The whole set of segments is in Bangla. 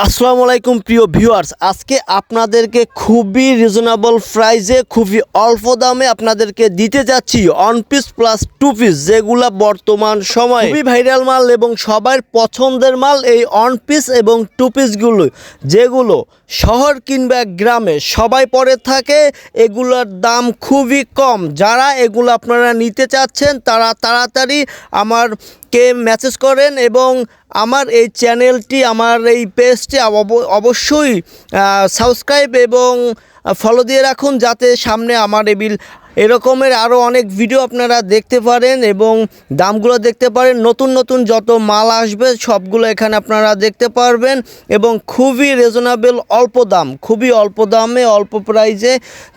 আসসালামু আলাইকুম প্রিয় ভিউয়ার্স, আজকে আপনাদেরকে খুবই রিজনেবল প্রাইসে খুবই অল্প দামে আপনাদেরকে দিতে যাচ্ছি one piece plus two piece, যেগুলো বর্তমান সময়ে খুবই ভাইরাল মাল এবং সবার পছন্দের মাল। এই ওয়ান পিস এবং টু পিসগুলো যেগুলো শহর কিংবা গ্রামে সবাই পরে থাকে, এগুলোর দাম খুবই কম। যারা এগুলো আপনারা নিতে চাচ্ছেন তারা তাড়াতাড়ি আমারকে মেসেজ করেন এবং আমার এই চ্যানেলটি, আমার এই পেজটি অবশ্যই সাবস্ক্রাইব এবং ফলো দিয়ে রাখুন, যাতে সামনে আমার এরকমের আরও অনেক ভিডিও আপনারা দেখতে পারেন এবং দামগুলো দেখতে পারেন। নতুন নতুন যত মাল আসবে সবগুলো এখানে আপনারা দেখতে পারবেন এবং খুবই রিজনেবল অল্প দাম, খুবই অল্প দামে অল্প প্রাইসে,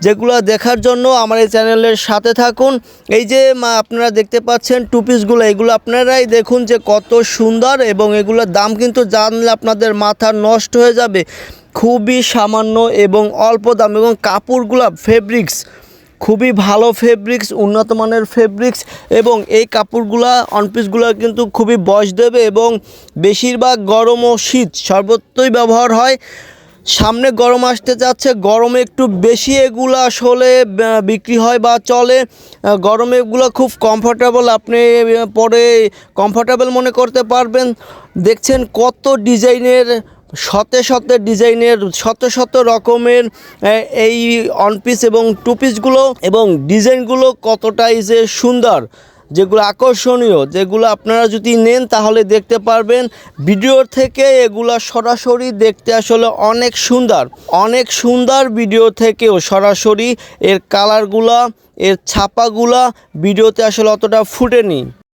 যেগুলো দেখার জন্য আমার এই চ্যানেলের সাথে থাকুন। এই যে আপনারা দেখতে পাচ্ছেন টু পিসগুলো, এগুলো আপনারাই দেখুন যে কত সুন্দর এবং এগুলোর দাম কিন্তু জানলে আপনাদের মাথা নষ্ট হয়ে যাবে। খুবই সামান্য এবং অল্প দাম, এবং কাপড়গুলো ফেব্রিক্স খুবই ভালো ফেব্রিক্স, উন্নত মানের ফেব্রিক্স, এবং এই কাপড়গুলা অনপিসগুলো কিন্তু খুবই বয়স দেবে এবং বেশিরভাগ গরম ও শীত সর্বত্রই ব্যবহার হয়। সামনে গরম আসতে যাচ্ছে, গরমে একটু বেশি এগুলো আসলে বিক্রি হয় বা চলে। গরমে এগুলো খুব কমফোর্টেবল, আপনি পরে কমফোর্টেবল মনে করতে পারবেন। দেখছেন কত ডিজাইনের, শত শত ডিজাইনের, শত শত রকমের এই ওয়ান পিস এবং টু পিসগুলো, এবং ডিজাইনগুলো কতটাই যে সুন্দর, যেগুলো আকর্ষণীয়, যেগুলো আপনারা যদি নেন তাহলে দেখতে পারবেন। ভিডিওর থেকে এগুলো সরাসরি দেখতে আসলে অনেক সুন্দর, অনেক সুন্দর। ভিডিও থেকেও সরাসরি এর কালারগুলা, এর ছাপাগুলা ভিডিওতে আসলে অতটা ফুটেনি।